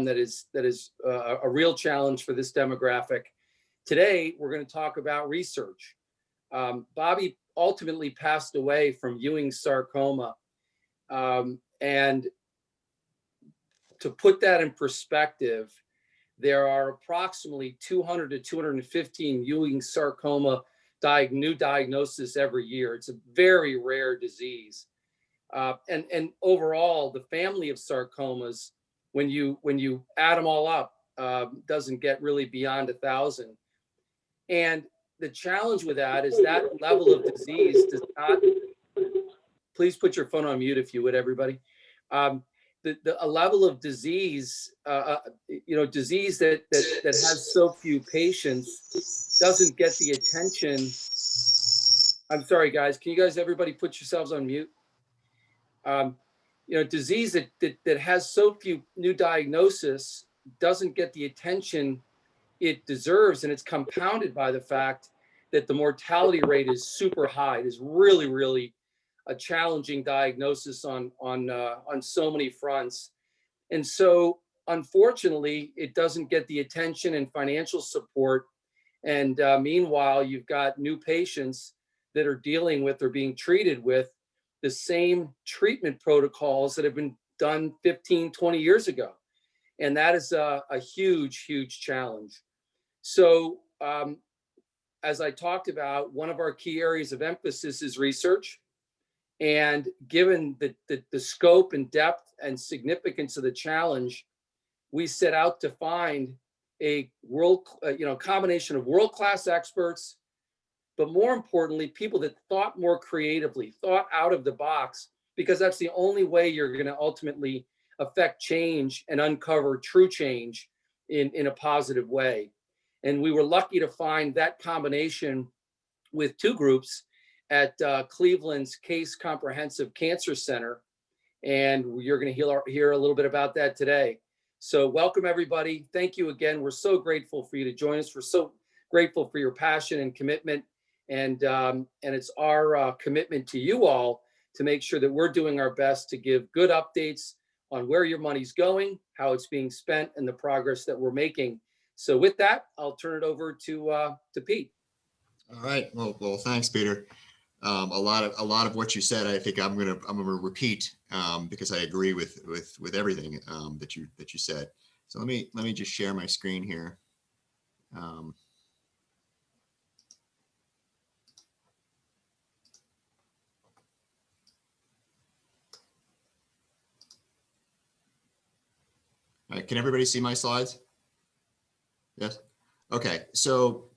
that is a real challenge for this demographic. Today, we're going to talk about research. Bobby ultimately passed away from Ewing sarcoma. And to put that in perspective, there are approximately 200 to 215 Ewing sarcoma new diagnosis every year. It's a very rare disease. And overall, the family of sarcomas, when you add them all up, doesn't get really beyond 1,000. And the challenge with that is that level of disease does not. Please put your phone on mute if you would, everybody. A level of disease, disease that has so few patients doesn't get the attention. I'm sorry, guys. Can you guys, everybody, put yourselves on mute? Disease that has so few new diagnoses doesn't get the attention it deserves, and it's compounded by the fact that the mortality rate is super high. It is really, really a challenging diagnosis on so many fronts. And so, unfortunately, it doesn't get the attention and financial support. And meanwhile, you've got new patients that are dealing with or being treated with the same treatment protocols that have been done 15, 20 years ago. And that is a huge, huge challenge. So as I talked about, one of our key areas of emphasis is research. And given the scope and depth and significance of the challenge, we set out to find a combination of world-class experts, but more importantly, people that thought more creatively, thought out of the box, because that's the only way you're going to ultimately affect change and uncover true change in a positive way. And we were lucky to find that combination with two groups at Cleveland's Case Comprehensive Cancer Center. And you're going to hear a little bit about that today. So welcome, everybody. Thank you again. We're so grateful for you to join us. We're so grateful for your passion and commitment. And it's our commitment to you all to make sure that we're doing our best to give good updates on where your money's going, how it's being spent, and the progress that we're making. So with that, I'll turn it over to Pete. All right. Well, thanks, Peter. A lot of what you said, I think I'm gonna repeat because I agree with everything that you said. So let me just share my screen here. All right, can everybody see my slides? Yes. Okay. So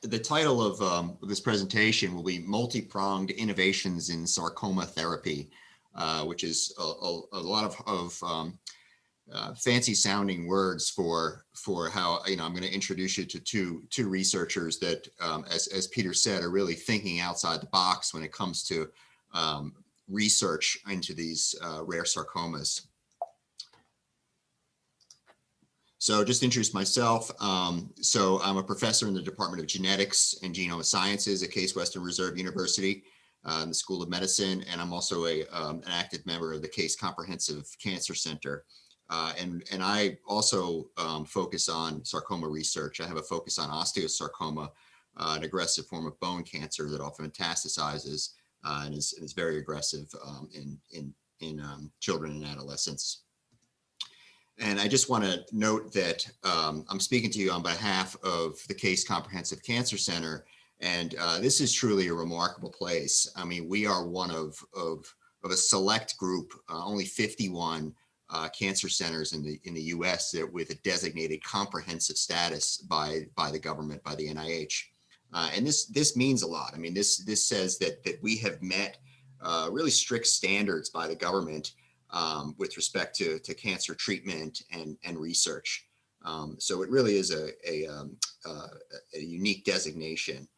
the title of this presentation will be Multi-Pronged Innovations in Sarcoma Therapy, which is a lot of fancy sounding words for how, I'm going to introduce you to two researchers that, as Peter said, are really thinking outside the box when it comes to research into these rare sarcomas. So just to introduce myself, so I'm a professor in the Department of Genetics and Genome Sciences at Case Western Reserve University in the School of Medicine, and I'm also an active member of the Case Comprehensive Cancer Center. And I also focus on sarcoma research. I have a focus on osteosarcoma, an aggressive form of bone cancer that often metastasizes and is very aggressive in children and adolescents. And I just want to note that I'm speaking to you on behalf of the Case Comprehensive Cancer Center, and this is truly a remarkable place. I mean, we are one of a select group, only 51 cancer centers in the U.S. that with a designated comprehensive status by the government, by the NIH, and this means a lot. I mean, this says that we have met really strict standards by the government. With respect to cancer treatment and research. So it really is a unique designation.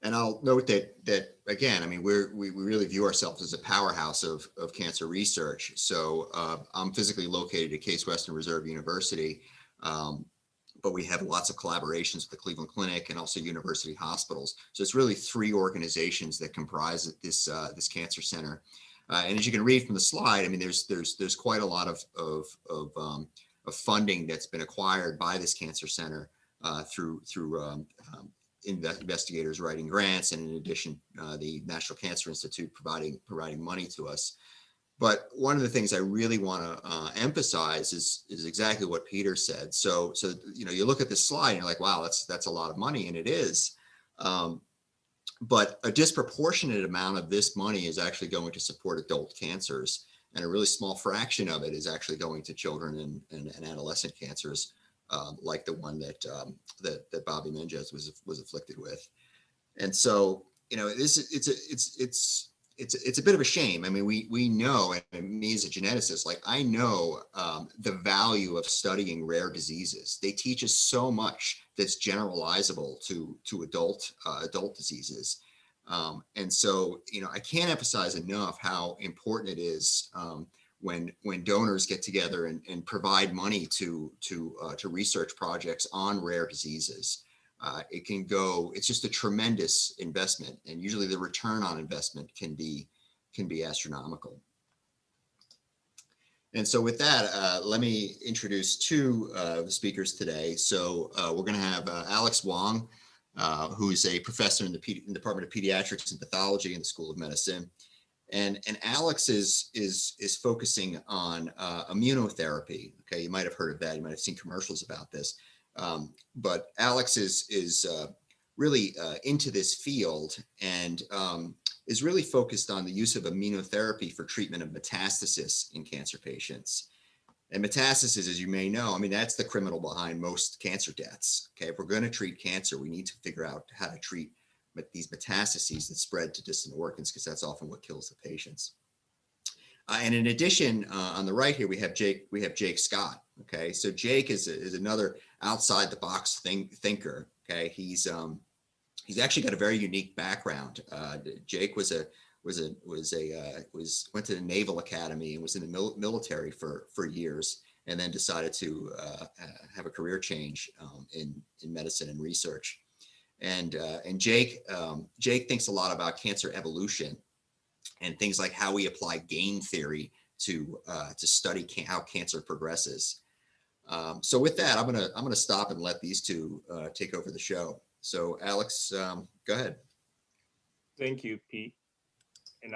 And I'll note that again, I mean, we really view ourselves as a powerhouse of cancer research. So I'm physically located at Case Western Reserve University, but we have lots of collaborations with the Cleveland Clinic and also university hospitals. So it's really three organizations that comprise this cancer center. And as you can read from the slide, I mean, there's quite a lot of funding that's been acquired by this cancer center through investigators writing grants, and in addition, the National Cancer Institute providing money to us. But one of the things I really want to emphasize is exactly what Peter said. So you know, you look at this slide and you're like, wow, that's a lot of money, and it is. But a disproportionate amount of this money is actually going to support adult cancers, and a really small fraction of it is actually going to children and adolescent cancers, like the one that Bobby Menges was afflicted with. And so, you know, it's a bit of a shame. I mean, we know, and me as a geneticist, like I know the value of studying rare diseases. They teach us so much that's generalizable to adult diseases. And so, you know, I can't emphasize enough how important it is when donors get together and provide money to research projects on rare diseases. It can go, it's just a tremendous investment, and usually the return on investment can be astronomical. And so with that, let me introduce two speakers today. So we're going to have Alex Wong, who's a professor in the Department of Pediatrics and Pathology in the School of Medicine. And Alex is focusing on immunotherapy. Okay, you might have heard of that. You might have seen commercials about this. But Alex is really into this field, and is really focused on the use of immunotherapy for treatment of metastasis in cancer patients. And metastasis, as you may know, I mean, that's the criminal behind most cancer deaths. Okay, if we're going to treat cancer, we need to figure out how to treat these metastases that spread to distant organs, because that's often what kills the patients. And in addition, on the right here, we have Jake Scott. Okay, so Jake is another outside the box thinker. Okay, he's actually got a very unique background. Jake went to the Naval Academy and was in the military for years, and then decided to have a career change in medicine and research. And Jake thinks a lot about cancer evolution and things like how we apply game theory to study how cancer progresses. So with that, I'm gonna stop and let these two take over the show. So Alex, go ahead. Thank you, Pete. And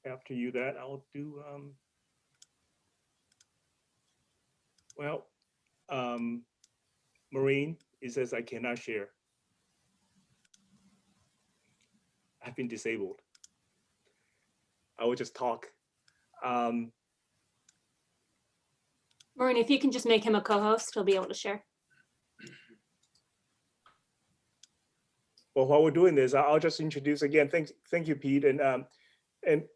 after that, I'll do, Maureen, it says I cannot share. I've been disabled. I will just talk. Maureen, if you can just make him a co-host, he'll be able to share. Well, while we're doing this, I'll just introduce again. Thank you, Pete. And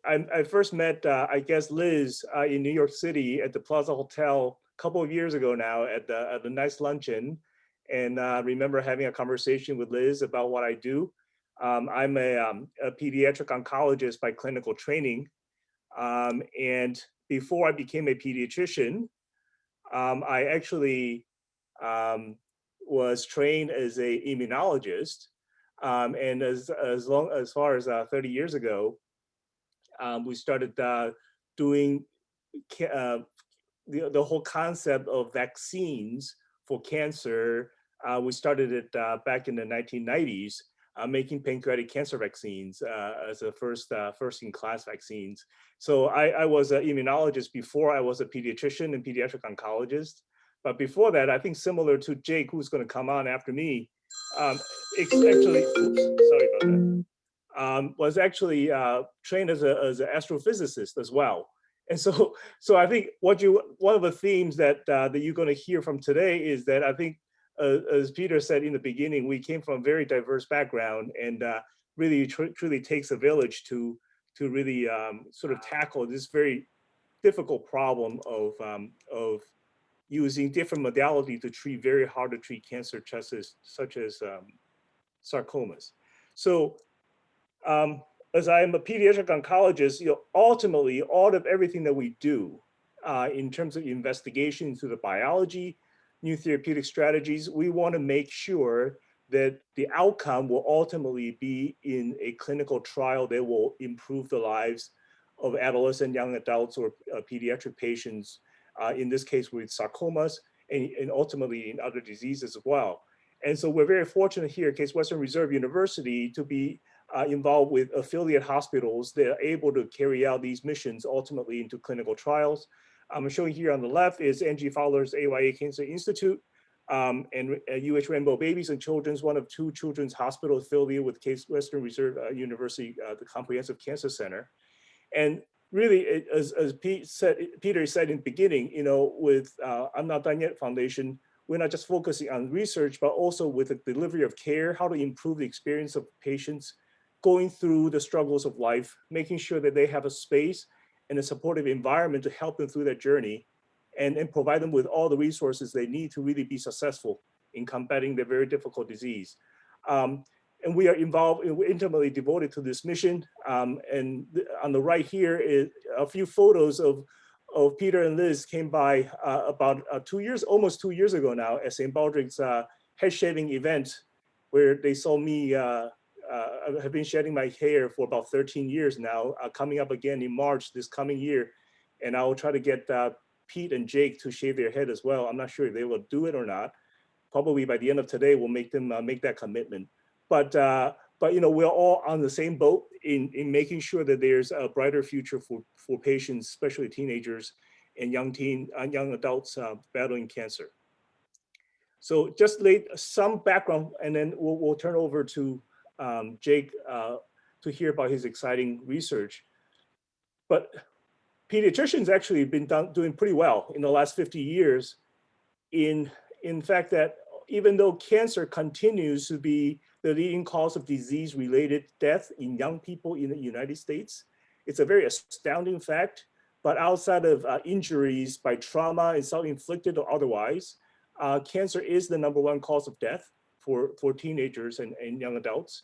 I first met, I guess, Liz in New York City at the Plaza Hotel a couple of years ago now at the nice luncheon. And I remember having a conversation with Liz about what I do. I'm a pediatric oncologist by clinical training. And before I became a pediatrician, I actually was trained as an immunologist. And as far as 30 years ago, we started doing the whole concept of vaccines for cancer. We started it back in the 1990s, making pancreatic cancer vaccines as the first-in-class vaccines. So I was an immunologist before I was a pediatrician and pediatric oncologist. But before that, I think similar to Jake, who's going to come on after me, was actually trained as an astrophysicist as well. And so I think one of the themes that you're going to hear from today is that I think, as Peter said in the beginning, we came from a very diverse background, and really truly takes a village to really sort of tackle this very difficult problem of using different modalities to treat very hard to treat cancer, such as sarcomas. So as I am a pediatric oncologist, ultimately all of everything that we do in terms of investigation into the biology, new therapeutic strategies, we want to make sure that the outcome will ultimately be in a clinical trial that will improve the lives of adolescent, young adults, or pediatric patients, in this case with sarcomas, and ultimately in other diseases as well. And so we're very fortunate here at Case Western Reserve University to be involved with affiliate hospitals that are able to carry out these missions ultimately into clinical trials. I'm showing here on the left is Angie Fowler's AYA Cancer Institute, and UH Rainbow Babies and Children's, one of two children's hospitals affiliated with Case Western Reserve University, the Comprehensive Cancer Center. And really, as Peter said in the beginning, with I'm Not Done Yet Foundation, we're not just focusing on research, but also with the delivery of care, how to improve the experience of patients going through the struggles of life, making sure that they have a space and a supportive environment to help them through that journey, and provide them with all the resources they need to really be successful in combating their very difficult disease. And we are involved, we're intimately devoted to this mission. And on the right here is a few photos of Peter and Liz came by about almost 2 years ago now at St. Baldrick's head shaving event, where they saw me, I have been shedding my hair for about 13 years now, coming up again in March this coming year. And I will try to get Pete and Jake to shave their head as well. I'm not sure if they will do it or not. Probably by the end of today, we'll make them make that commitment. But we're all on the same boat in making sure that there's a brighter future for patients, especially teenagers and young adults battling cancer. So just some background, and then we'll turn over to Jake to hear about his exciting research. But pediatricians actually been doing pretty well in the last 50 years. In fact, that even though cancer continues to be the leading cause of disease-related death in young people in the United States, it's a very astounding fact. But outside of injuries by trauma and self-inflicted or otherwise, cancer is the #1 cause of death for teenagers and young adults.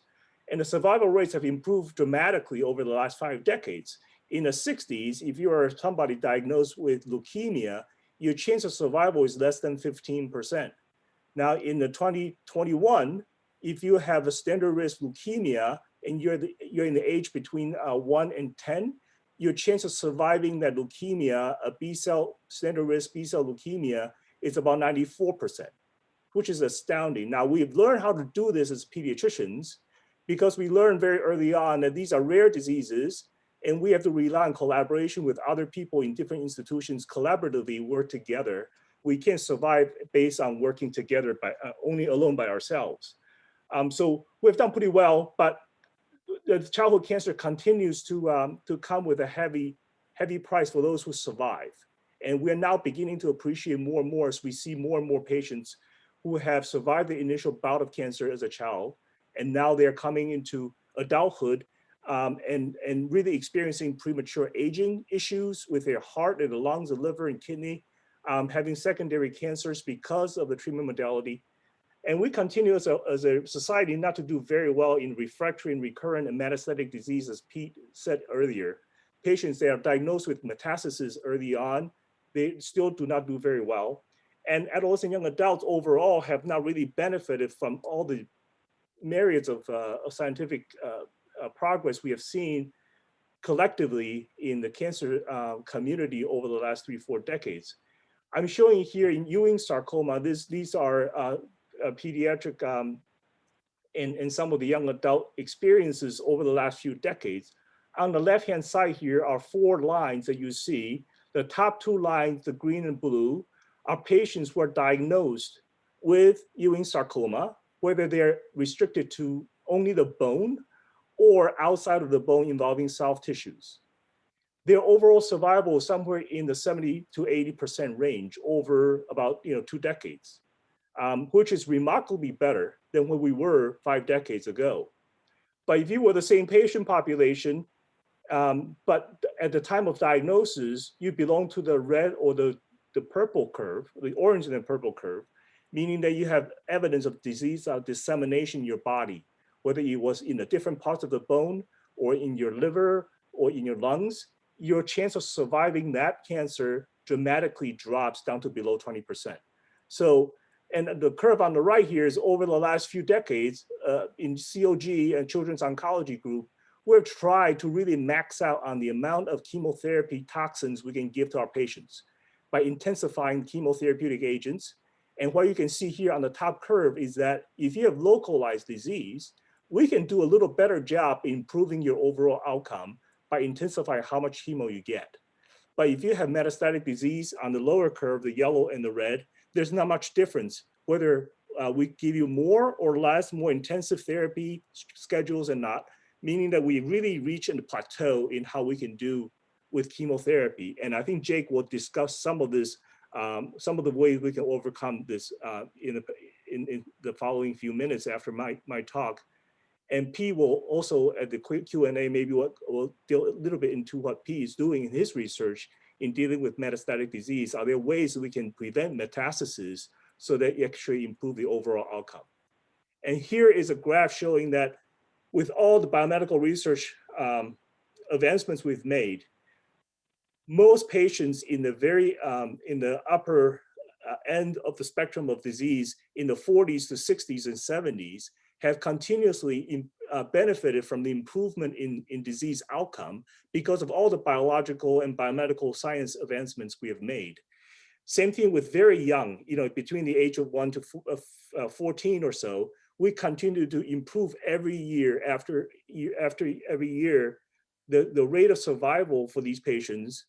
And the survival rates have improved dramatically over the last 5 decades. In the 60s, if you are somebody diagnosed with leukemia, your chance of survival is less than 15%. Now in the 2021, if you have a standard risk leukemia and you're in the age between 1 and 10, your chance of surviving that leukemia, standard risk B-cell leukemia, is about 94%, which is astounding. Now we've learned how to do this as pediatricians because we learned very early on that these are rare diseases and we have to rely on collaboration with other people in different institutions, collaboratively work together. We can't survive based on working together only alone by ourselves. So we've done pretty well, but the childhood cancer continues to come with a heavy price for those who survive. And we're now beginning to appreciate more and more as we see more and more patients who have survived the initial bout of cancer as a child, and now they're coming into adulthood and really experiencing premature aging issues with their heart and the lungs, the liver and kidney, having secondary cancers because of the treatment modality. And we continue as a society not to do very well in refractory and recurrent and metastatic disease, as Pete said earlier. Patients that are diagnosed with metastasis early on, they still do not do very well. And adolescent young adults overall have not really benefited from all the myriads of scientific progress we have seen collectively in the cancer community over the last 3-4 decades. I'm showing here in Ewing sarcoma, these are pediatric and some of the young adult experiences over the last few decades. On the left-hand side here are 4 lines that you see. The top 2 lines, the green and blue, are patients who are diagnosed with Ewing sarcoma, whether they're restricted to only the bone or outside of the bone involving soft tissues. Their overall survival is somewhere in the 70 to 80% range over about 2 decades. Which is remarkably better than where we were 5 decades ago. But if you were the same patient population, but at the time of diagnosis, you belong to the red or the purple curve, the orange and the purple curve, meaning that you have evidence of disease dissemination in your body, whether it was in the different parts of the bone or in your liver or in your lungs, your chance of surviving that cancer dramatically drops down to below 20%. So, and the curve on the right here is over the last few decades in COG and Children's Oncology Group, we've tried to really max out on the amount of chemotherapy toxins we can give to our patients by intensifying chemotherapeutic agents. And what you can see here on the top curve is that if you have localized disease, we can do a little better job improving your overall outcome by intensifying how much chemo you get. But if you have metastatic disease on the lower curve, the yellow and the red, there's not much difference whether we give you more or less, more intensive therapy schedules and not, meaning that we really reach a plateau in how we can do with chemotherapy. And I think Jake will discuss some of this, some of the ways we can overcome this in the following few minutes after my talk. And P will also, at the quick Q&A, maybe we'll deal a little bit into what P is doing in his research in dealing with metastatic disease. Are there ways that we can prevent metastasis so that you actually improve the overall outcome? And here is a graph showing that with all the biomedical research advancements we've made, most patients in the upper end of the spectrum of disease in the 40s to 60s and 70s have continuously benefited from the improvement in disease outcome because of all the biological and biomedical science advancements we have made. Same thing with very young, between the age of 1 to 14 or so, we continue to improve every year after every year. The rate of survival for these patients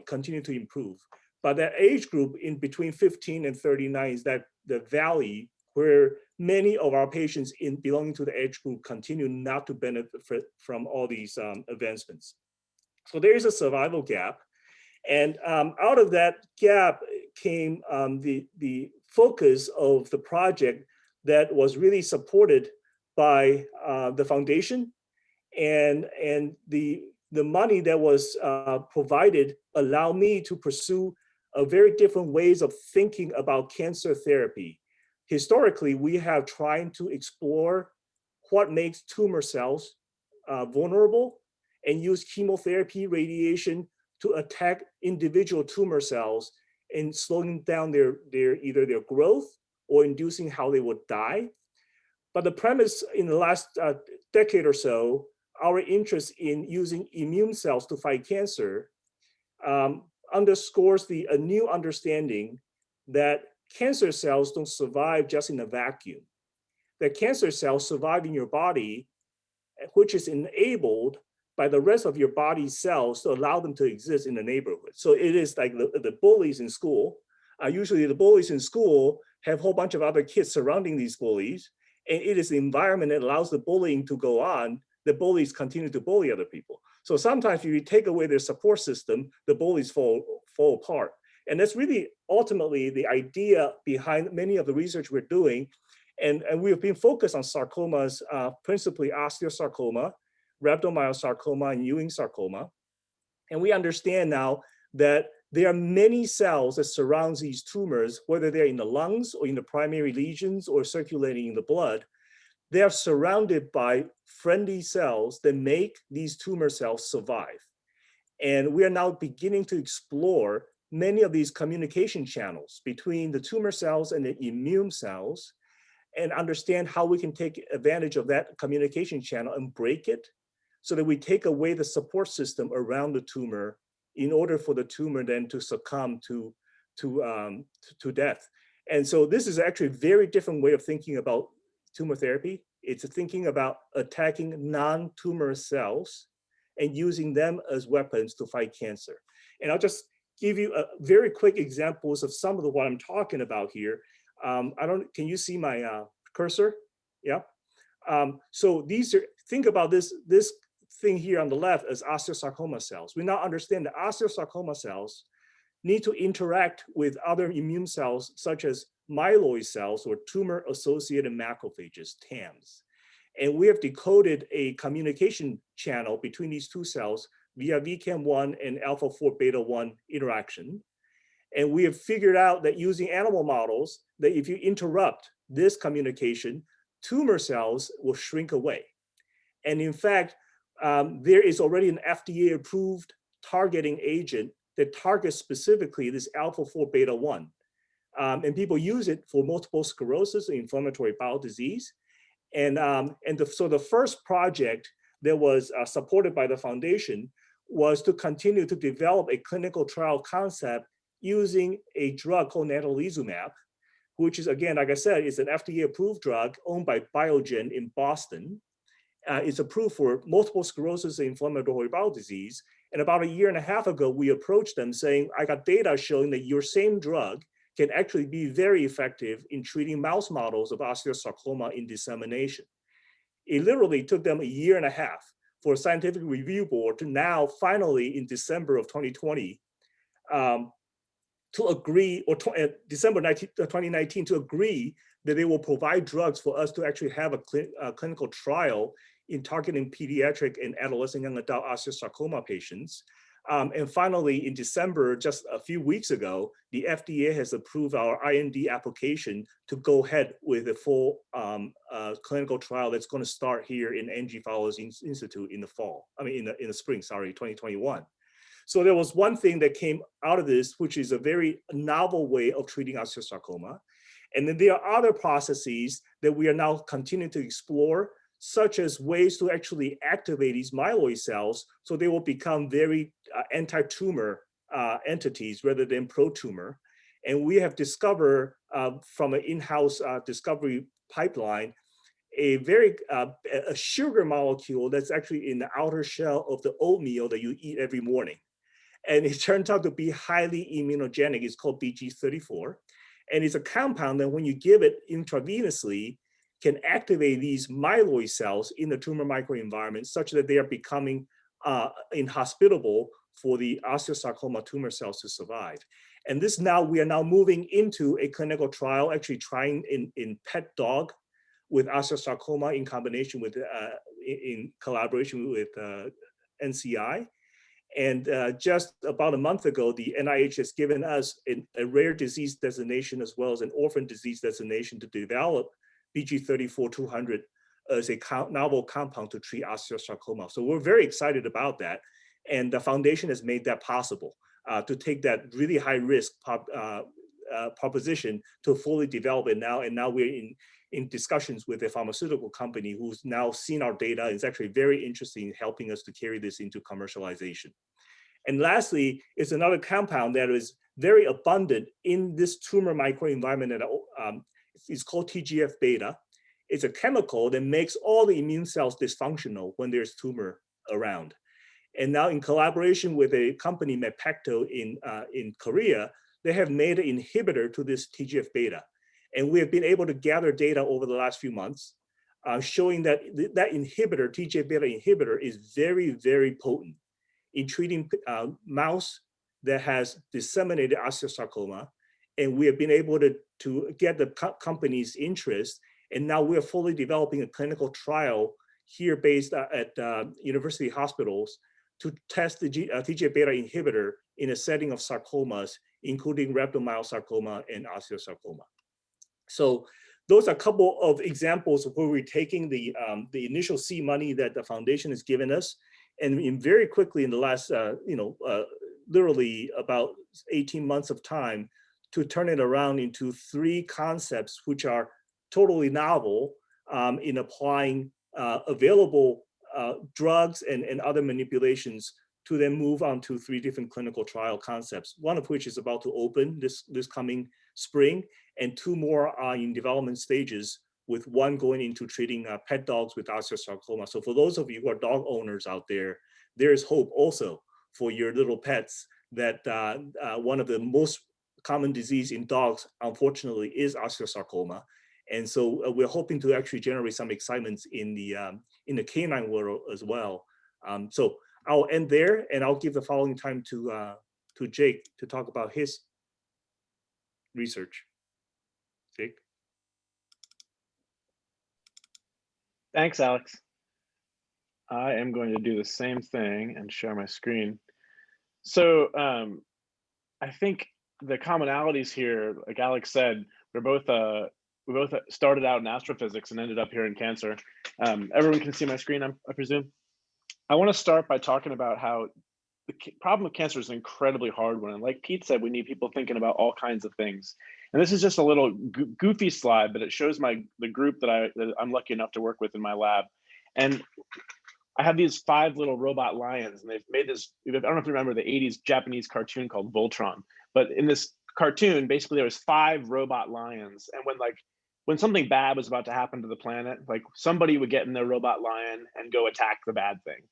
continue to improve. But that age group in between 15 and 39 is that the valley where many of our patients belonging to the age group continue not to benefit from all these advancements. So there is a survival gap. And out of that gap came the focus of the project that was really supported by the foundation, and the money that was provided allowed me to pursue a very different ways of thinking about cancer therapy. Historically, we have tried to explore what makes tumor cells vulnerable and use chemotherapy, radiation to attack individual tumor cells and slowing down either their growth or inducing how they would die. But the premise in the last decade or so, our interest in using immune cells to fight cancer underscores a new understanding that cancer cells don't survive just in a vacuum. That cancer cells survive in your body, which is enabled by the rest of your body's cells to allow them to exist in the neighborhood. So it is like the bullies in school. Usually the bullies in school have a whole bunch of other kids surrounding these bullies, and it is the environment that allows the bullying to go on. The bullies continue to bully other people. So sometimes if you take away their support system, the bullies fall apart. And that's really ultimately the idea behind many of the research we're doing. And we've been focused on sarcomas, principally osteosarcoma, rhabdomyosarcoma, and Ewing sarcoma. And we understand now that there are many cells that surround these tumors, whether they're in the lungs or in the primary lesions or circulating in the blood. They are surrounded by friendly cells that make these tumor cells survive. And we are now beginning to explore many of these communication channels between the tumor cells and the immune cells and understand how we can take advantage of that communication channel and break it so that we take away the support system around the tumor in order for the tumor then to succumb to death. And so this is actually a very different way of thinking about tumor therapy. It's thinking about attacking non-tumor cells and using them as weapons to fight cancer. And I'll just give you a very quick examples of some of what I'm talking about here. Can you see my cursor? Yeah. So think about this thing here on the left as osteosarcoma cells. We now understand that osteosarcoma cells need to interact with other immune cells such as myeloid cells or tumor-associated macrophages, TAMs. And we have decoded a communication channel between these two cells via VCAM1 and alpha-4 beta-1 interaction. And we have figured out that using animal models, that if you interrupt this communication, tumor cells will shrink away. And in fact, there is already an FDA-approved targeting agent that targets specifically this alpha-4 beta-1. And people use it for multiple sclerosis and inflammatory bowel disease. So the first project that was supported by the foundation was to continue to develop a clinical trial concept using a drug called natalizumab, which is, again, like I said, is an FDA-approved drug owned by Biogen in Boston. It's approved for multiple sclerosis and inflammatory bowel disease. And about a year and a half ago, we approached them saying, I got data showing that your same drug can actually be very effective in treating mouse models of osteosarcoma in dissemination. It literally took them a year and a half for a scientific review board to now finally in December of 2020 to agree, or December 2019 to agree that they will provide drugs for us to actually have a clinical trial in targeting pediatric and adolescent young adult osteosarcoma patients. And finally, in December, just a few weeks ago, the FDA has approved our IND application to go ahead with a full clinical trial that's going to start here in Angie Fowler's Institute in the fall, in the spring, sorry, 2021. So there was one thing that came out of this, which is a very novel way of treating osteosarcoma. And then there are other processes that we are now continuing to explore, such as ways to actually activate these myeloid cells so they will become very anti-tumor entities rather than pro-tumor. And we have discovered from an in-house discovery pipeline a very a sugar molecule that's actually in the outer shell of the oatmeal that you eat every morning. And it turns out to be highly immunogenic. It's called BG34. And it's a compound that when you give it intravenously, can activate these myeloid cells in the tumor microenvironment such that they are becoming inhospitable for the osteosarcoma tumor cells to survive. And this now, we are now moving into a clinical trial, actually trying in pet dog with osteosarcoma in combination with, in collaboration with NCI. And just about a month ago, the NIH has given us a rare disease designation as well as an orphan disease designation to develop BG34-200 as a novel compound to treat osteosarcoma. So we're very excited about that. And the foundation has made that possible to take that really high risk proposition to fully develop it now. And now we're in discussions with a pharmaceutical company who's now seen our data. It's actually very interested in helping us to carry this into commercialization. And lastly, it's another compound that is very abundant in this tumor microenvironment that it's called TGF-beta. It's a chemical that makes all the immune cells dysfunctional when there's tumor around. And now in collaboration with a company, Mepacto in Korea, they have made an inhibitor to this TGF-beta. And we have been able to gather data over the last few months showing that that inhibitor, TGF-beta inhibitor, is very, very potent in treating mouse that has disseminated osteosarcoma. And we have been able to get the company's interest. And now we're fully developing a clinical trial here based at university hospitals to test the TGF-beta inhibitor in a setting of sarcomas, including rhabdomyosarcoma and osteosarcoma. So those are a couple of examples of where we're taking the initial seed money that the foundation has given us, and very quickly in the last, literally about 18 months of time, to turn it around into 3 concepts which are totally novel in applying available drugs and other manipulations to then move on to 3 different clinical trial concepts, one of which is about to open this coming spring, and 2 more are in development stages, with one going into treating pet dogs with osteosarcoma. So for those of you who are dog owners out there, there's hope also for your little pets that one of the most common disease in dogs, unfortunately, is osteosarcoma. And so we're hoping to actually generate some excitement in the canine world as well. So I'll end there, and I'll give the following time to Jake to talk about his research. Jake. Thanks, Alex. I am going to do the same thing and share my screen. So I think the commonalities here, like Alex said, we both started out in astrophysics and ended up here in cancer. Everyone can see my screen, I presume. I want to start by talking about how the problem of cancer is an incredibly hard one. And like Pete said, we need people thinking about all kinds of things. And this is just a little goofy slide, but it shows the group that I'm lucky enough to work with in my lab. And I have these 5 little robot lions, and they've made this, I don't know if you remember the 80s Japanese cartoon called Voltron, but in this cartoon, basically there was 5 robot lions. And when something bad was about to happen to the planet, like somebody would get in their robot lion and go attack the bad thing.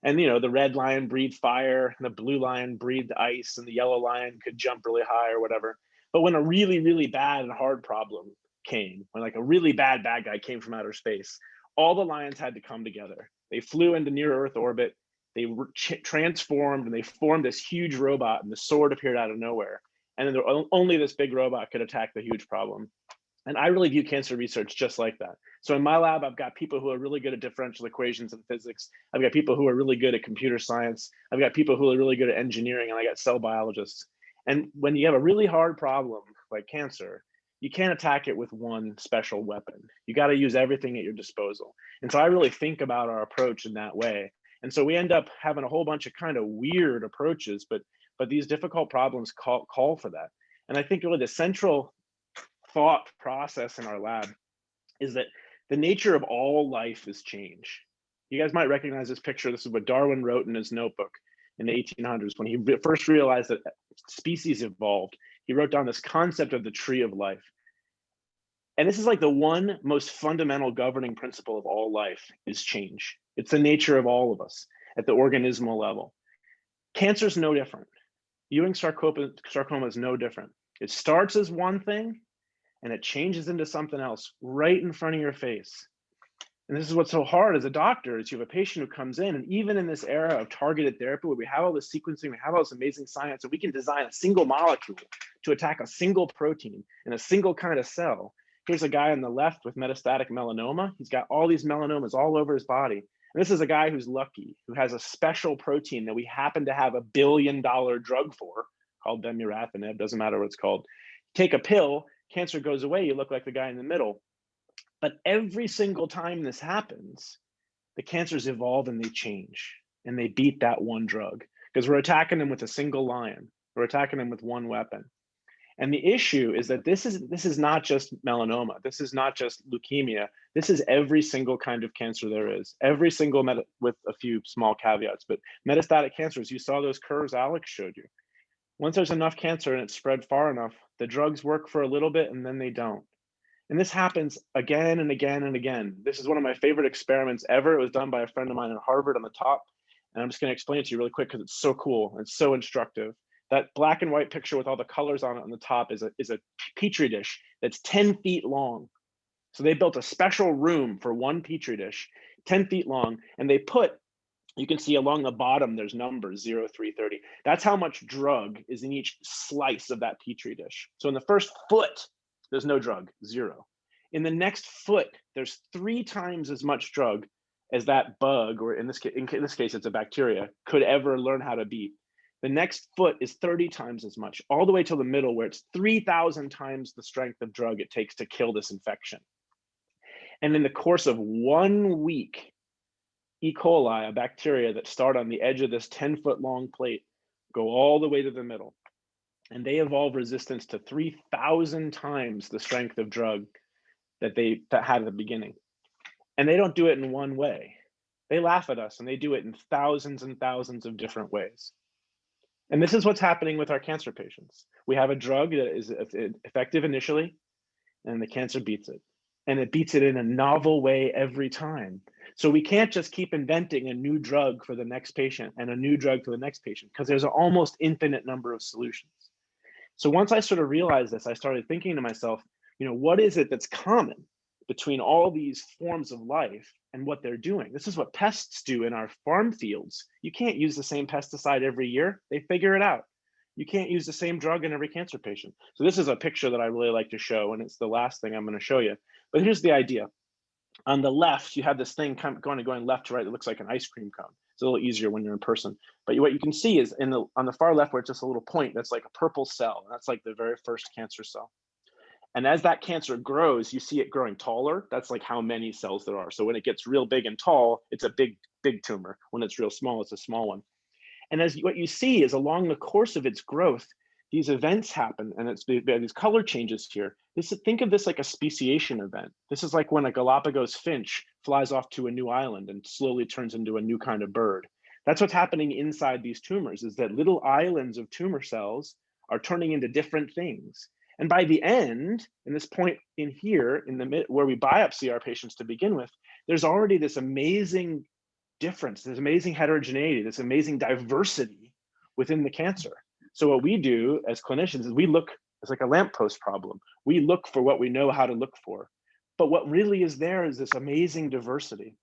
And the red lion breathed fire, and the blue lion breathed ice, and the yellow lion could jump really high or whatever. But when a really, really bad and hard problem came, when like a really bad guy came from outer space, all the lions had to come together. They flew into near Earth orbit, they transformed, and they formed this huge robot, and the sword appeared out of nowhere. And then only this big robot could attack the huge problem. And I really view cancer research just like that. So in my lab, I've got people who are really good at differential equations and physics. I've got people who are really good at computer science. I've got people who are really good at engineering, and I got cell biologists. And when you have a really hard problem like cancer, you can't attack it with one special weapon. You got to use everything at your disposal. And so I really think about our approach in that way. And so we end up having a whole bunch of kind of weird approaches, but these difficult problems call for that. And I think really the central thought process in our lab is that the nature of all life is change. You guys might recognize this picture. This is what Darwin wrote in his notebook in the 1800s when he first realized that species evolved. He wrote down this concept of the tree of life. And this is like the one most fundamental governing principle of all life is change. It's the nature of all of us at the organismal level. Cancer is no different. Ewing sarcoma is no different. It starts as one thing and it changes into something else right in front of your face. And this is what's so hard as a doctor is you have a patient who comes in, and even in this era of targeted therapy where we have all this sequencing, we have all this amazing science, and we can design a single molecule to attack a single protein in a single kind of cell. Here's a guy on the left with metastatic melanoma. He's got all these melanomas all over his body. And this is a guy who's lucky, who has a special protein that we happen to have $1 billion drug for, called bemuratinib, doesn't matter what it's called. Take a pill, cancer goes away, you look like the guy in the middle. But every single time this happens, the cancers evolve and they change, and they beat that one drug, because we're attacking them with a single lion. We're attacking them with one weapon. And the issue is that this is not just melanoma. This is not just leukemia. This is every single kind of cancer there is. Every single, with a few small caveats, but metastatic cancers, you saw those curves Alex showed you. Once there's enough cancer and it's spread far enough, the drugs work for a little bit and then they don't. And this happens again and again and again. This is one of my favorite experiments ever. It was done by a friend of mine at Harvard on the top. And I'm just going to explain it to you really quick because it's so cool. It's so instructive. That black and white picture with all the colors on it on the top is a petri dish that's 10 feet long. So they built a special room for one petri dish, 10 feet long, and they put, you can see along the bottom, there's numbers 0, 3, 30. That's how much drug is in each slice of that petri dish. So in the first foot, there's no drug, 0. In the next foot, there's 3 times as much drug as that bug, or in this case, it's a bacteria, could ever learn how to beat. The next foot is 30 times as much, all the way to the middle where it's 3,000 times the strength of drug it takes to kill this infection. And in the course of 1 week, E. coli, a bacteria that start on the edge of this 10-foot long plate, go all the way to the middle. And they evolve resistance to 3,000 times the strength of drug that they had at the beginning. And they don't do it in one way. They laugh at us and they do it in thousands and thousands of different ways. And this is what's happening with our cancer patients. We have a drug that is effective initially, and the cancer beats it. And it beats it in a novel way every time. So we can't just keep inventing a new drug for the next patient and a new drug for the next patient, because there's an almost infinite number of solutions. So once I sort of realized this, I started thinking to myself, what is it that's common between all these forms of life and what they're doing? This is what pests do in our farm fields. You can't use the same pesticide every year. They figure it out. You can't use the same drug in every cancer patient. So this is a picture that I really like to show, and it's the last thing I'm going to show you. But here's the idea. On the left, you have this thing going left to right that looks like an ice cream cone. It's a little easier when you're in person. But what you can see is on the far left where it's just a little point, that's like a purple cell. That's like the very first cancer cell. And as that cancer grows, you see it growing taller. That's like how many cells there are. So when it gets real big and tall, it's a big, big tumor. When it's real small, it's a small one. And what you see is along the course of its growth, these events happen, and it's these color changes here. Think of this like a speciation event. This is like when a Galapagos finch flies off to a new island and slowly turns into a new kind of bird. That's what's happening inside these tumors, is that little islands of tumor cells are turning into different things. And by the end, in this point in here, in the mid, where we biopsy our patients to begin with, there's already this amazing difference, this amazing heterogeneity, this amazing diversity within the cancer. So what we do as clinicians is we look, it's like a lamppost problem. We look for what we know how to look for. But what really is there is this amazing diversity.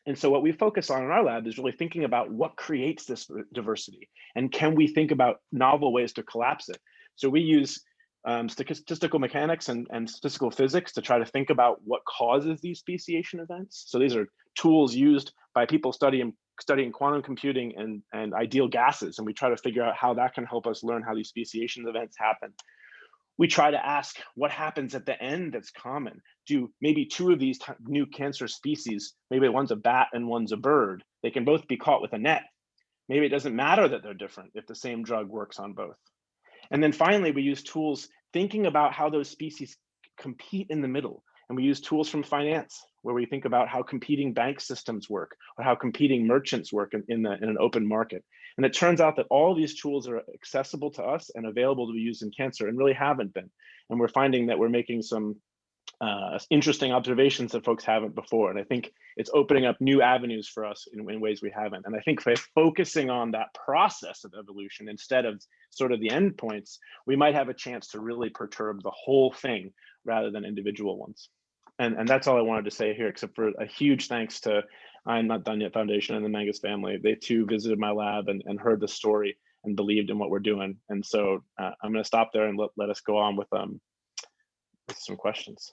And so what we focus on in our lab is really thinking about what creates this diversity, and can we think about novel ways to collapse it. So we use statistical mechanics and statistical physics to try to think about what causes these speciation events. So these are tools used by people studying quantum computing and ideal gases, and we try to figure out how that can help us learn how these speciation events happen. We try to ask what happens at the end that's common. Do maybe two of these new cancer species, maybe one's a bat and one's a bird, they can both be caught with a net. Maybe it doesn't matter that they're different if the same drug works on both. And then finally, we use tools thinking about how those species compete in the middle. And we use tools from finance, where we think about how competing bank systems work, or how competing merchants work in an open market. And it turns out that all these tools are accessible to us and available to be used in cancer, and really haven't been. And we're finding that we're making some interesting observations that folks haven't before. And I think it's opening up new avenues for us in ways we haven't. And I think by focusing on that process of evolution instead of sort of the endpoints, we might have a chance to really perturb the whole thing rather than individual ones. And that's all I wanted to say here, except for a huge thanks to I'm Not Done Yet Foundation and the Mangus family. They too visited my lab and heard the story and believed in what we're doing. And so I'm going to stop there and let us go on with some questions.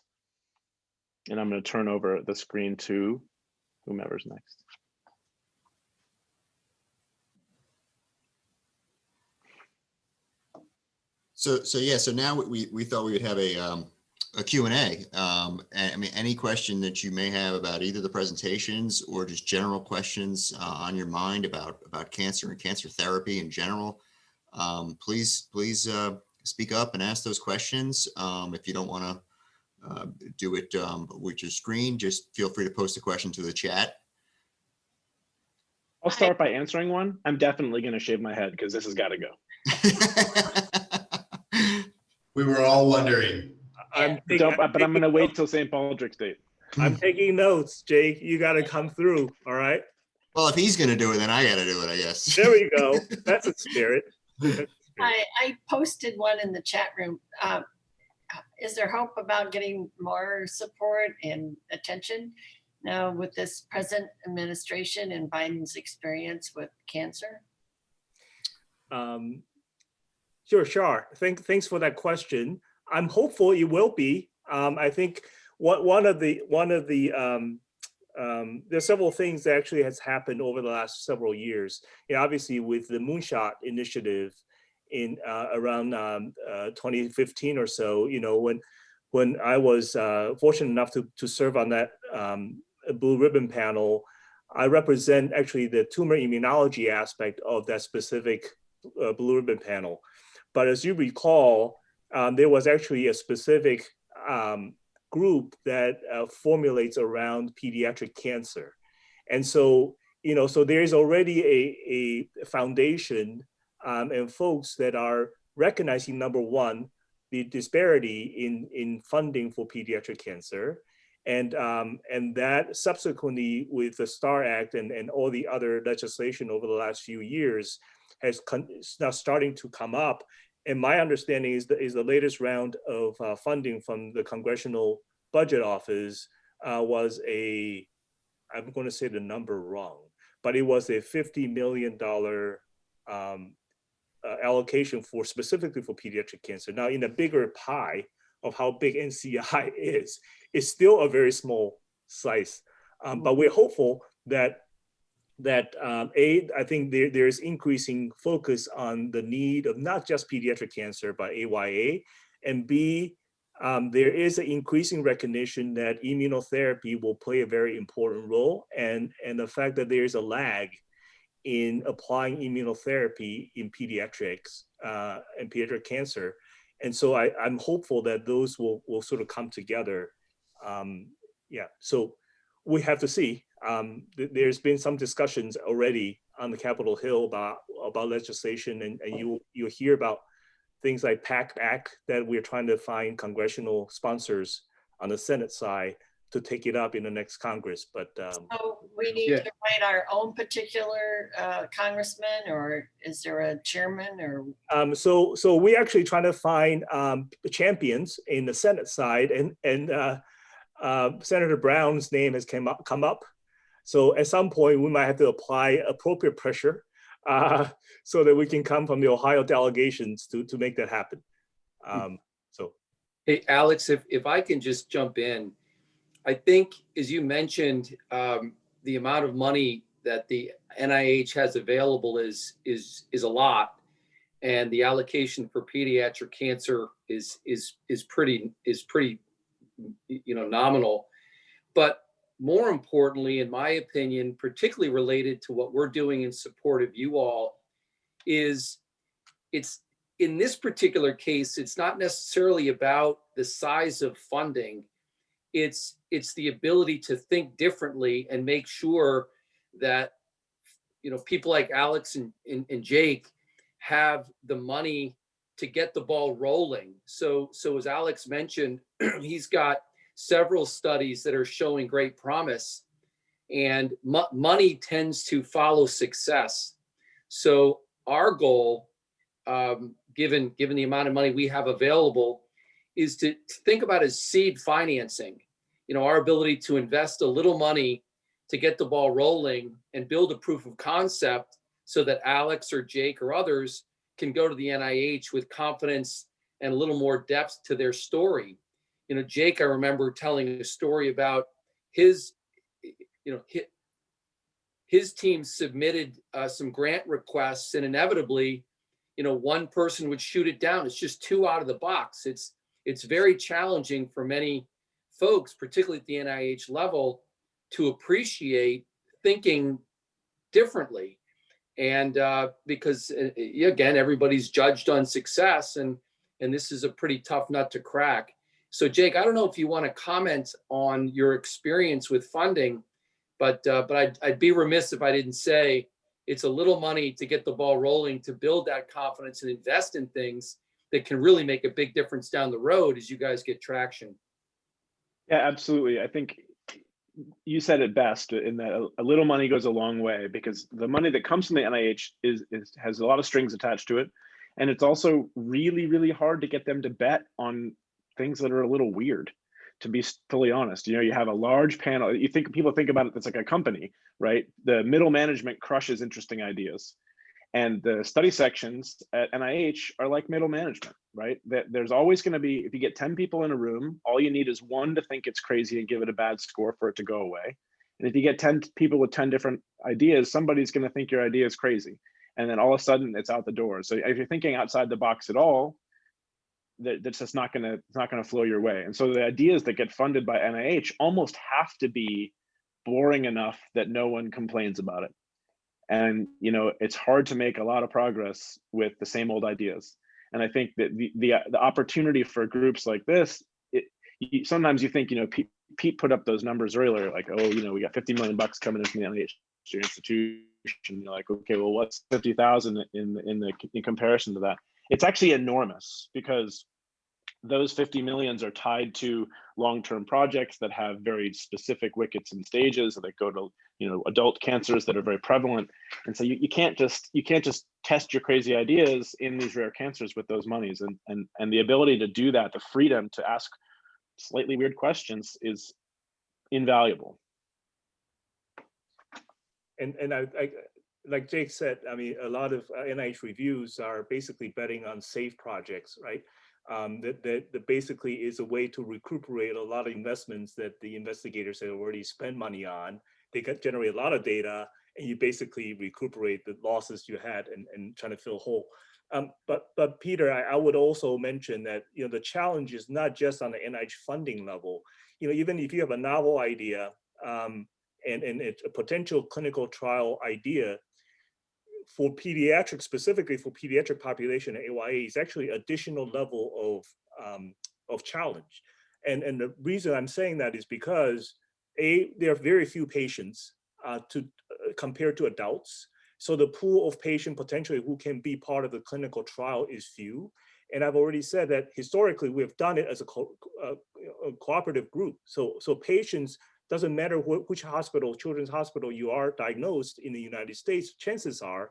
And I'm going to turn over the screen to whomever's next. So now we thought we would have a Q&A. And I mean, any question that you may have about either the presentations or just general questions on your mind about cancer and cancer therapy in general, please speak up and ask those questions. If you don't want to do it with your screen, just feel free to post a question to the chat. I'll start by answering one. I'm definitely going to shave my head because this has got to go. We were all wondering. But I'm going to wait till St. Patrick's Day. I'm taking notes, Jake. You got to come through. All right. Well, if he's going to do it, then I got to do it, I guess. There we go. That's a spirit. I posted one in the chat room. Is there hope about getting more support and attention now with this present administration and Biden's experience with cancer? Sure, Shar. Thanks for that question. I'm hopeful it will be. I think there's several things that actually has happened over the last several years. Obviously, with the Moonshot initiative in around 2015 or so, when I was fortunate enough to serve on that blue ribbon panel, I represent actually the tumor immunology aspect of that specific blue ribbon panel. But as you recall, there was actually a specific group that formulates around pediatric cancer. And so, so there's already a foundation and folks that are recognizing, number one, the disparity in funding for pediatric cancer. And that subsequently with the STAR Act and all the other legislation over the last few years is now starting to come up. And my understanding is the latest round of funding from the Congressional Budget Office was I'm going to say the number wrong, but it was a $50 million allocation specifically for pediatric cancer. Now, in a bigger pie of how big NCI is, it's still a very small slice. But we're hopeful that I think there's increasing focus on the need of not just pediatric cancer, but AYA, and B, there is an increasing recognition that immunotherapy will play a very important role, and the fact that there's a lag in applying immunotherapy in pediatrics and pediatric cancer. And so I'm hopeful that those will sort of come together. Yeah, so we have to see. There's been some discussions already on the Capitol Hill about legislation, and you'll hear about things like PAC Act that we're trying to find congressional sponsors on the Senate side to take it up in the next Congress. But So we need Yeah. to write our own particular congressman, or is there a chairman or? so we actually trying to find champions in the Senate side, and Senator Brown's name has come up. So at some point we might have to apply appropriate pressure so that we can come from the Ohio delegations to make that happen. So. Hey, Alex, if I can just jump in, I think, as you mentioned, the amount of money that the NIH has available is a lot, and the allocation for pediatric cancer is pretty nominal. But more importantly, in my opinion, particularly related to what we're doing in support of you all, is it's in this particular case, it's not necessarily about the size of funding. It's the ability to think differently and make sure that people like Alex and Jake have the money to get the ball rolling. So as Alex mentioned, he's got several studies that are showing great promise, and money tends to follow success. So our goal, given the amount of money we have available, is to think about as seed financing. Our ability to invest a little money to get the ball rolling and build a proof of concept so that Alex or Jake or others can go to the NIH with confidence and a little more depth to their story. Jake, I remember telling a story about his team submitted some grant requests, and inevitably, one person would shoot it down. It's just too out of the box. It's very challenging for many folks, particularly at the NIH level, to appreciate thinking differently. And because again, everybody's judged on success, and this is a pretty tough nut to crack. So Jake, I don't know if you want to comment on your experience with funding, but I'd be remiss if I didn't say it's a little money to get the ball rolling, to build that confidence and invest in things that can really make a big difference down the road as you guys get traction. Yeah, absolutely. I think you said it best in that a little money goes a long way, because the money that comes from the NIH has a lot of strings attached to it. And it's also really, really hard to get them to bet on things that are a little weird, to be fully honest. You have a large panel. People think about it as like a company, right? The middle management crushes interesting ideas. And the study sections at NIH are like middle management, right? There's always going to be, if you get 10 people in a room, all you need is one to think it's crazy and give it a bad score for it to go away. And if you get 10 people with 10 different ideas, somebody's going to think your idea is crazy. And then all of a sudden it's out the door. So if you're thinking outside the box at all, that's just not going to flow your way. And so the ideas that get funded by NIH almost have to be boring enough that no one complains about it. And it's hard to make a lot of progress with the same old ideas. And I think that the opportunity for groups like this, sometimes you think, Pete put up those numbers earlier, like, oh, we got $50 million coming in from the NIH institution. You're like, okay, well, what's 50,000 in comparison to that? It's actually enormous, because those 50 millions are tied to long-term projects that have very specific wickets and stages that go to adult cancers that are very prevalent. And so you can't just test your crazy ideas in these rare cancers with those monies. And the ability to do that, the freedom to ask slightly weird questions, is invaluable. And I like Jake said, I mean, a lot of NIH reviews are basically betting on safe projects, right? That basically is a way to recuperate a lot of investments that the investigators have already spent money on. They generate a lot of data, and you basically recuperate the losses you had and trying to fill a hole. But Peter, I would also mention that the challenge is not just on the NIH funding level. Even if you have a novel idea and it's a potential clinical trial idea, for pediatric, specifically for pediatric population at AYA, is actually additional level of challenge. And the reason I'm saying that is because there are very few patients compared to adults. So the pool of patient potentially who can be part of the clinical trial is few. And I've already said that historically we've done it as a cooperative group. So patients, doesn't matter which hospital, children's hospital you are diagnosed in the United States, chances are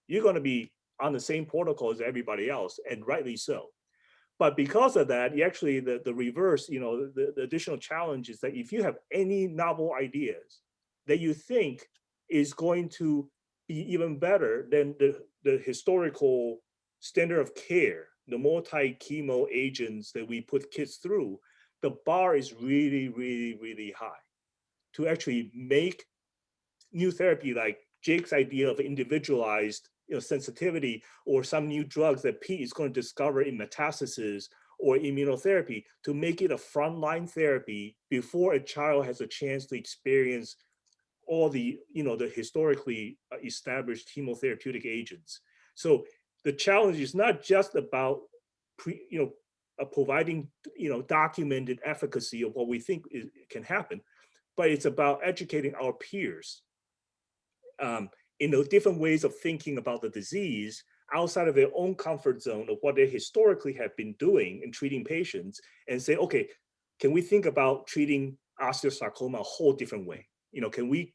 you're going to be on the same protocol as everybody else, and rightly so. But because of that, you actually, the reverse, the additional challenge is that if you have any novel ideas that you think is going to be even better than the historical standard of care, the multi-chemo agents that we put kids through, the bar is really, really, really high to actually make new therapy, like Jake's idea of individualized sensitivity, or some new drugs that Pete is going to discover in metastasis or immunotherapy, to make it a frontline therapy before a child has a chance to experience all the the historically established chemotherapeutic agents. So the challenge is not just about providing documented efficacy of what we think can happen, but it's about educating our peers in the different ways of thinking about the disease outside of their own comfort zone of what they historically have been doing in treating patients, and say, okay, can we think about treating osteosarcoma a whole different way? Can we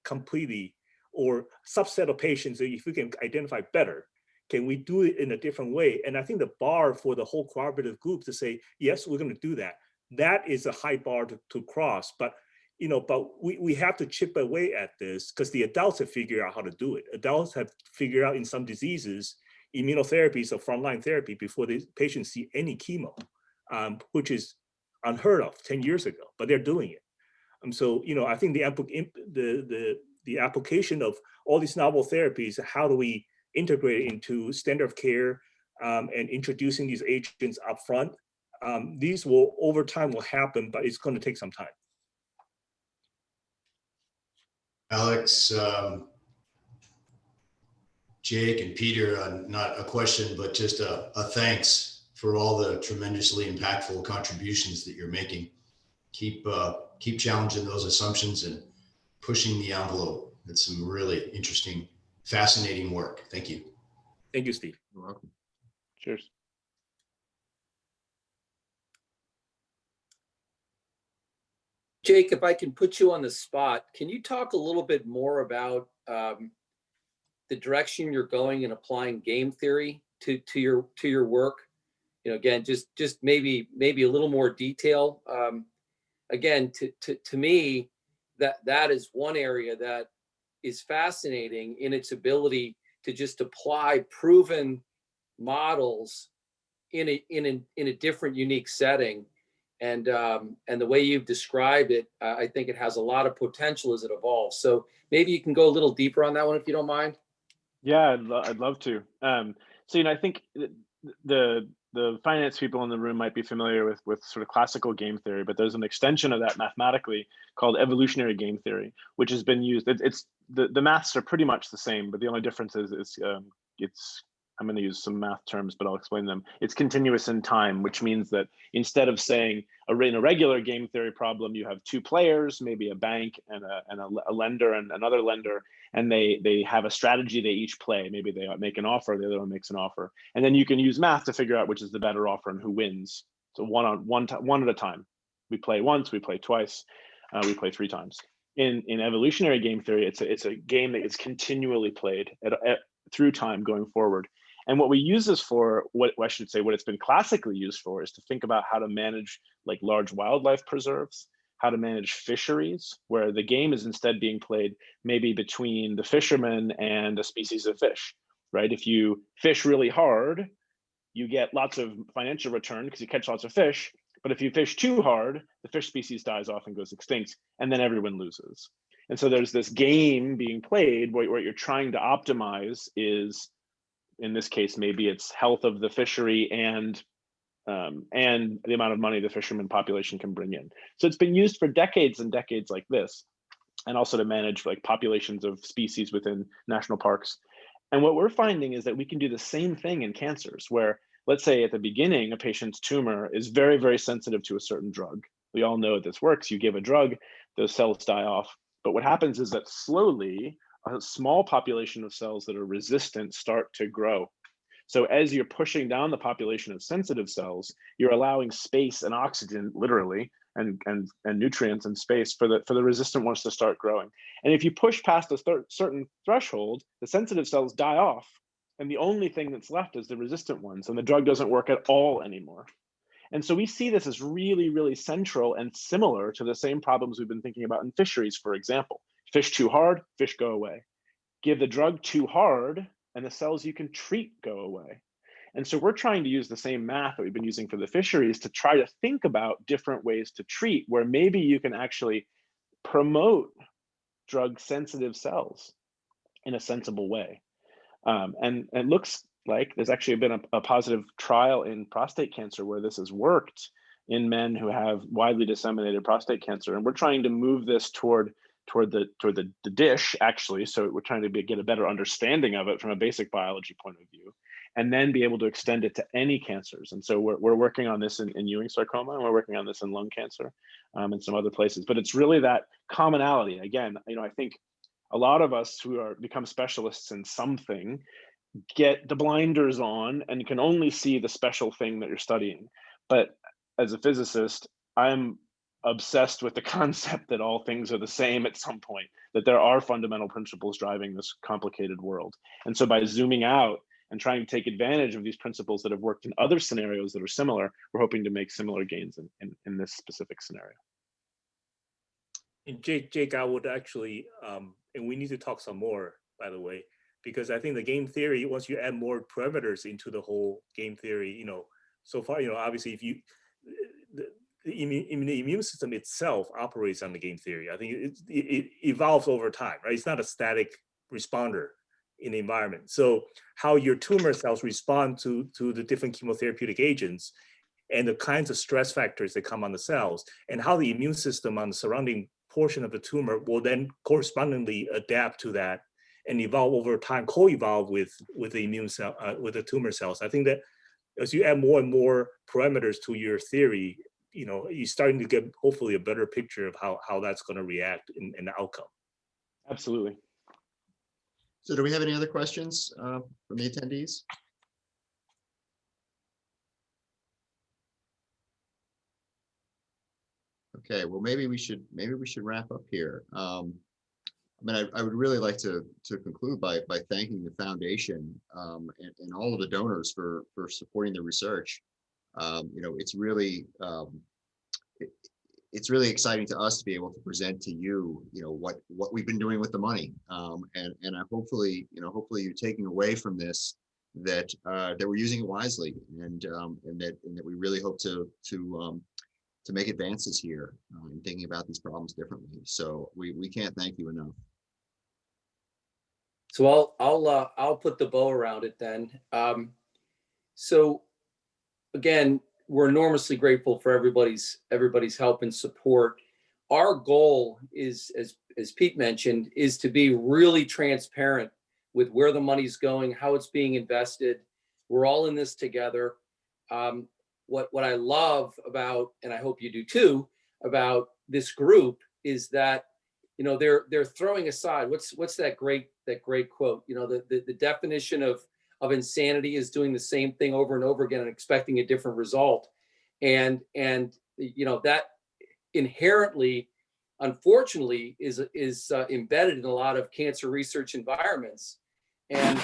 completely, or subset of patients, if we can identify better, can we do it in a different way? And I think the bar for the whole cooperative group to say, yes, we're going to do that, that is a high bar to cross. But we have to chip away at this, because the adults have figured out how to do it. Adults have figured out in some diseases, immunotherapy is a frontline therapy before the patients see any chemo, which is unheard of 10 years ago, but they're doing it. So, I think the application of all these novel therapies, how do we integrate it into standard of care, and introducing these agents up front, these will, over time, will happen, but it's going to take some time. Alex, Jake, and Peter, not a question, but just a thanks for all the tremendously impactful contributions that you're making. Keep challenging those assumptions and pushing the envelope. It's some really interesting, fascinating work. Thank you. Thank you, Steve. You're welcome. Cheers. Jake, if I can put you on the spot, can you talk a little bit more about the direction you're going in applying game theory to your work? Again, just maybe a little more detail. Again, to me, that is one area that is fascinating in its ability to just apply proven models in a different, unique setting. And the way you've described it, I think it has a lot of potential as it evolves. So maybe you can go a little deeper on that one, if you don't mind. Yeah, I'd love to. So I think the finance people in the room might be familiar with sort of classical game theory, but there's an extension of that mathematically called evolutionary game theory, which has been used. It's the maths are pretty much the same, but the only difference is it's, I'm going to use some math terms, but I'll explain them. It's continuous in time, which means that instead of saying in a regular game theory problem, you have two players, maybe a bank and a lender and another lender, and they have a strategy they each play. Maybe they make an offer, the other one makes an offer, and then you can use math to figure out which is the better offer and who wins. So one at a time. We play once, we play twice, we play 3 times. In evolutionary game theory, it's a game that is continually played through time going forward. And what we use this for, what it's been classically used for, is to think about how to manage like large wildlife preserves, how to manage fisheries, where the game is instead being played maybe between the fisherman and a species of fish, right? If you fish really hard, you get lots of financial return because you catch lots of fish. But if you fish too hard, the fish species dies off and goes extinct, and then everyone loses. And so there's this game being played where what you're trying to optimize is, in this case, maybe it's health of the fishery and the amount of money the fisherman population can bring in. So it's been used for decades and decades like this, and also to manage like populations of species within national parks. And what we're finding is that we can do the same thing in cancers, where let's say at the beginning, a patient's tumor is very, very sensitive to a certain drug. We all know this works. You give a drug, those cells die off. But what happens is that slowly, a small population of cells that are resistant start to grow. So as you're pushing down the population of sensitive cells, you're allowing space and oxygen, literally, and nutrients and space for the resistant ones to start growing. And if you push past a certain threshold, the sensitive cells die off, and the only thing that's left is the resistant ones, and the drug doesn't work at all anymore. And so we see this as really, really central and similar to the same problems we've been thinking about in fisheries, for example. Fish too hard, fish go away. Give the drug too hard, and the cells you can treat go away. And so we're trying to use the same math that we've been using for the fisheries to try to think about different ways to treat, where maybe you can actually promote drug sensitive cells in a sensible way. And it looks like there's actually been a positive trial in prostate cancer where this has worked in men who have widely disseminated prostate cancer. And we're trying to move this toward the dish, actually. So we're trying to get a better understanding of it from a basic biology point of view, and then be able to extend it to any cancers. And so we're working on this in Ewing sarcoma, and we're working on this in lung cancer, and some other places. But it's really that commonality. Again, I think a lot of us who become specialists in something get the blinders on and can only see the special thing that you're studying. But as a physicist, I'm obsessed with the concept that all things are the same at some point, that there are fundamental principles driving this complicated world. And so by zooming out and trying to take advantage of these principles that have worked in other scenarios that are similar, we're hoping to make similar gains in this specific scenario. And Jake, I would actually, and we need to talk some more, by the way, because I think the game theory, once you add more parameters into the whole game theory, so far, obviously if the immune system itself operates on the game theory. I think it evolves over time, right? It's not a static responder in the environment. So how your tumor cells respond to the different chemotherapeutic agents and the kinds of stress factors that come on the cells, and how the immune system on the surrounding portion of the tumor will then correspondingly adapt to that and evolve over time, co-evolve with the immune cell, with the tumor cells. I think that as you add more and more parameters to your theory, you're starting to get hopefully a better picture of how that's going to react in the outcome. Absolutely. So do we have any other questions from the attendees? Okay, well, maybe we should wrap up here. I would really like to conclude by thanking the foundation and all of the donors for supporting the research. It's really exciting to us to be able to present to you, what we've been doing with the money, and hopefully you're taking away from this that we're using it wisely, and that we really hope to make advances here in thinking about these problems differently. So we can't thank you enough. So I'll put the bow around it then. So again, we're enormously grateful for everybody's help and support. Our goal is, as Pete mentioned, is to be really transparent with where the money's going, how it's being invested. We're all in this together. What I love about, and I hope you do too, about this group is that they're throwing aside what's that great quote, the definition of insanity is doing the same thing over and over again and expecting a different result, and that inherently, unfortunately, is embedded in a lot of cancer research environments. And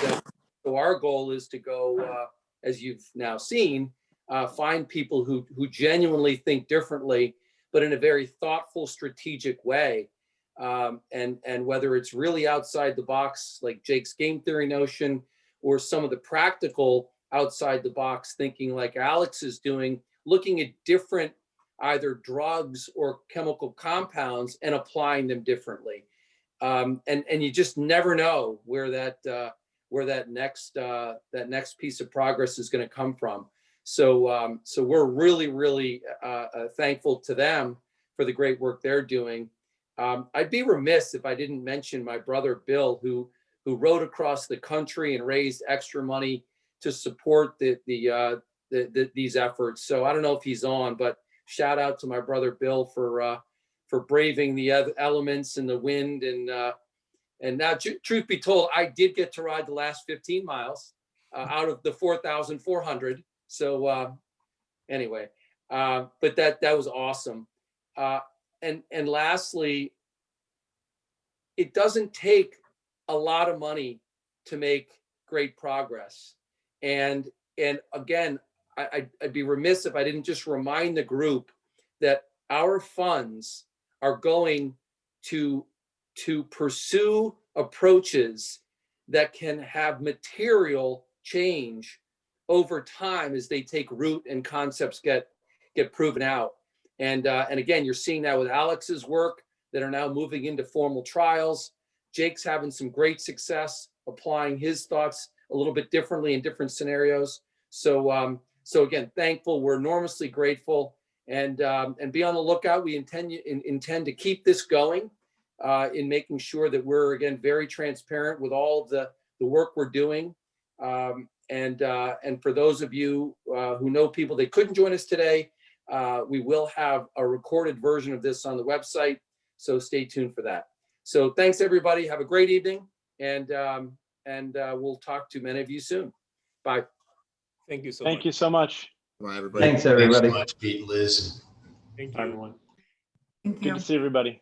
so our goal is to go, as you've now seen, find people who genuinely think differently, but in a very thoughtful, strategic way. And whether it's really outside the box, like Jake's game theory notion, or some of the practical outside the box thinking like Alex is doing, looking at different either drugs or chemical compounds and applying them differently. And you just never know where that next piece of progress is going to come from. So we're really thankful to them for the great work they're doing. I'd be remiss if I didn't mention my brother Bill, who who rode across the country and raised extra money to support these efforts. So I don't know if he's on, but shout out to my brother Bill for braving the elements and the wind. And now, truth be told, I did get to ride the last 15 miles out of the 4,400. So anyway, but that was awesome. And lastly, it doesn't take a lot of money to make great progress. And again, I'd be remiss if I didn't just remind the group that our funds are going to pursue approaches that can have material change over time as they take root and concepts get proven out. And again, you're seeing that with Alex's work that are now moving into formal trials. Jake's having some great success applying his thoughts a little bit differently in different scenarios. So again, thankful. We're enormously grateful, and be on the lookout. We intend to keep this going in making sure that we're, again, very transparent with all of the work we're doing. And for those of you who know people that couldn't join us today, we will have a recorded version of this on the website. So stay tuned for that. So thanks, everybody. Have a great evening, and we'll talk to many of you soon. Bye. Thank you so much. Thank you so much. Bye, everybody. Thanks, everybody. Thanks so much, Pete and Liz. Thank Bye, you. everyone. Thank Good you. to see everybody.